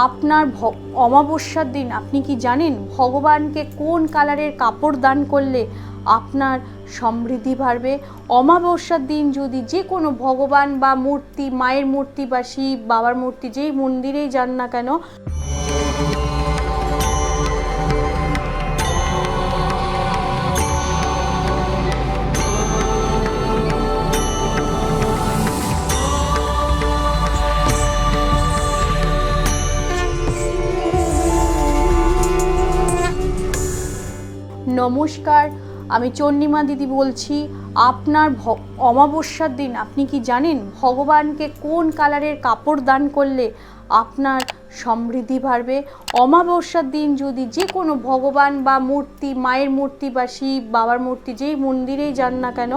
আপনার অমাবস্যার দিন আপনি কি জানেন ভগবানকে কোন কালারের কাপড় দান করলে আপনার সমৃদ্ধি বাড়বে? অমাবস্যার দিন যদি যে কোনো ভগবান বা মূর্তি, মায়ের মূর্তি বা শিব বাবার মূর্তি, যেই মন্দিরেই যান না কেন, নমস্কার, আমি চন্ডিমা দিদি বলছি। আপনার অমাবস্যার দিন আপনি কি জানেন ভগবানকে কোন কালারের কাপড় দান করলে আপনার সমৃদ্ধি বাড়বে? অমাবস্যার দিন যদি যে কোনো ভগবান বা মূর্তি, মায়ের মূর্তি বা শিব বাবার মূর্তি, যেই মন্দিরেই যান না কেন,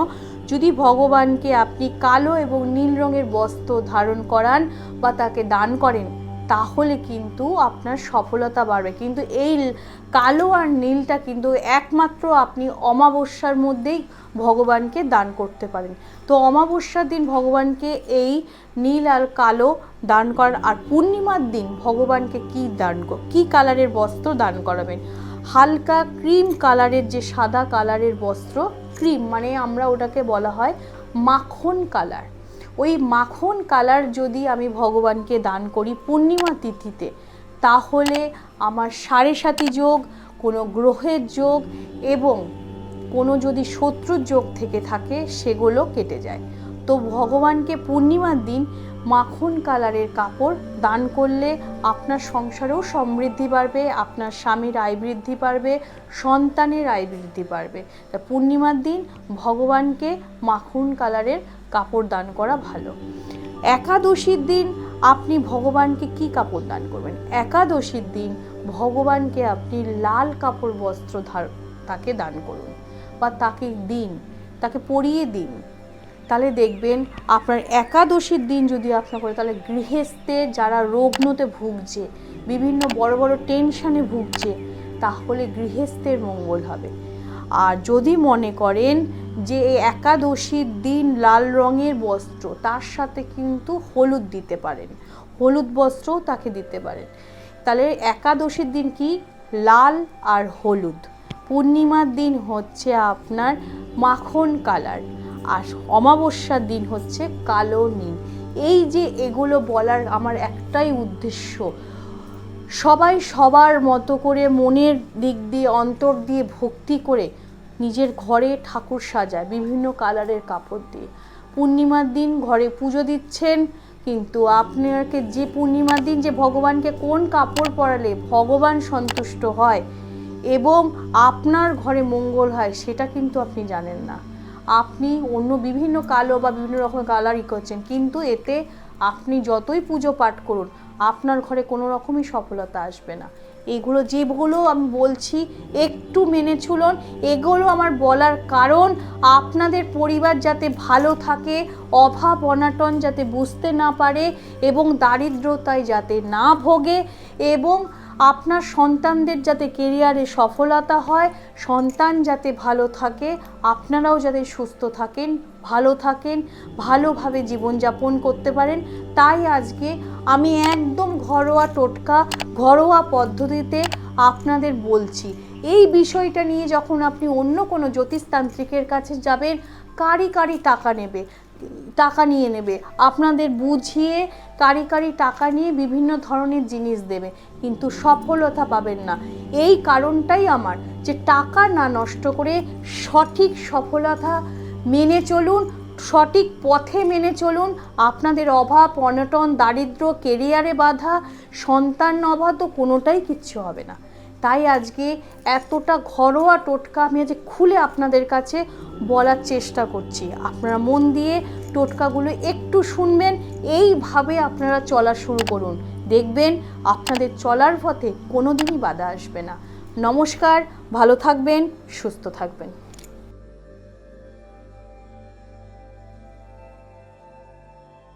যদি ভগবানকে আপনি কালো এবং নীল রঙের বস্ত্র ধারণ করান বা তাকে দান করেন, তাহলে কিন্তু আপনার সফলতা বাড়বে। কিন্তু এই কালো আর নীলটা কিন্তু একমাত্র আপনি অমাবস্যার মধ্যেই ভগবানকে দান করতে পারেন। তো অমাবস্যার দিন ভগবানকে এই নীল আর কালো দান করান। আর পূর্ণিমার দিন ভগবানকে কী কালারের বস্ত্র দান করাবেন? হালকা ক্রিম কালারের, যে সাদা কালারের বস্ত্র, ক্রিম মানে আমরা ওটাকে বলা হয় মাখন কালার। ওই মাখন কালার যদি আমি ভগবানকে দান করি পূর্ণিমা তিথিতে, তাহলে আমার সাড়ে সাতি যোগ, কোনো গ্রহের যোগ এবং কোনো যদি শত্রুর যোগ থেকে থাকে সেগুলো কেটে যায়। তো ভগবানকে পূর্ণিমার দিন মাখন কালারের কাপড় দান করলে আপনার সংসারেও সমৃদ্ধি বাড়বে, আপনার স্বামীর আয় বৃদ্ধি পারবে, সন্তানের আয় বৃদ্ধি পারবে। তা পূর্ণিমার দিন ভগবানকে মাখন কালারের কাপড় দান করা ভালো। একাদশীর দিন আপনি ভগবানকে কি কাপড় দান করবেন? একাদশীর দিন ভগবানকে আপনি লাল কাপড় বস্ত্র তাকে দান করুন বা তাকে দিন, তাকে পরিয়ে দিন। তাহলে দেখবেন আপনার একাদশীর দিন যদি আপনার করে, তাহলে গৃহস্থে যারা রোগনতে ভুগছে, বিভিন্ন বড় বড় টেনশানে ভুগছে, তাহলে গৃহস্থের মঙ্গল হবে। আর যদি মনে করেন যে একাদশীর দিন লাল রঙের বস্ত্র, তার সাথে কিন্তু হলুদ দিতে পারেন, হলুদ বস্ত্রও তাকে দিতে পারেন। তাহলে একাদশীর দিন কি লাল আর হলুদ, পূর্ণিমার দিন হচ্ছে আপনার মাখন কালার, আর অমাবস্যার দিন হচ্ছে কালো নীল। এই যে এগুলো বলার আমার একটাই উদ্দেশ্য, সবাই সবার মতো করে মনের দিক দিয়ে, অন্তর দিয়ে ভক্তি করে নিজের ঘরে ঠাকুর সাজায় বিভিন্ন কালারের কাপড় দিয়ে। পূর্ণিমার দিন ঘরে পুজো দিচ্ছেন, কিন্তু আপনাকে যে পূর্ণিমার দিন যে ভগবানকে কোন কাপড় পরালে ভগবান সন্তুষ্ট হয় এবং আপনার ঘরে মঙ্গল হয়, সেটা কিন্তু আপনি জানেন না। আপনি অন্য বিভিন্ন কালো বা বিভিন্ন রকম কালারই করছেন, কিন্তু এতে আপনি যতই পুজো পাঠ করুন আপনার ঘরে কোনো রকমই সফলতা আসবে না। এগুলো যেগুলো আমি বলছি একটু মেনে চলুন। এগুলো আমার বলার কারণ আপনাদের পরিবার যাতে ভালো থাকে, অভাব অনাটন যাতে বুঝতে না পারে এবং দারিদ্রতায় যাতে না ভোগে, এবং আপনার সন্তানদের যাতে কেরিয়ারে সফলতা হয়, সন্তান যাতে ভালো থাকে, আপনারাও যাতে সুস্থ থাকেন, ভালো থাকেন, ভালোভাবে জীবনযাপন করতে পারেন। তাই আজকে আমি একদম ঘরোয়া টোটকা, ঘরোয়া পদ্ধতিতে আপনাদের বলছি। এই বিষয়টা নিয়ে যখন আপনি অন্য কোনো জ্যোতিষতান্ত্রিকের কাছে যাবেন, কারি টাকা নিয়ে নেবে, আপনাদের বুঝিয়ে কারি টাকা নিয়ে বিভিন্ন ধরনের জিনিস দেবে, কিন্তু সফলতা পাবেন না। এই কারণটাই আমার, যে টাকা না নষ্ট করে সঠিক সফলতা মেনে চলুন, সঠিক পথে মেনে চলুন। আপনাদের অভাব অনটন, দারিদ্র, কেরিয়ারে বাধা, সন্তান অভাব তো কোনোটাই কিচ্ছু হবে না। তাই আজকে এতটা ঘরোয়া টোটকা আমি আজ খুলে আপনাদের কাছে বলার চেষ্টা করছি। আপনারা মন দিয়ে টোটকাগুলো একটু শুনবেন, এইভাবে আপনারা চলা শুরু করুন, দেখবেন আপনাদের চলার পথে কোনোদিনই বাধা আসবে না। নমস্কার, ভালো থাকবেন, সুস্থ থাকবেন।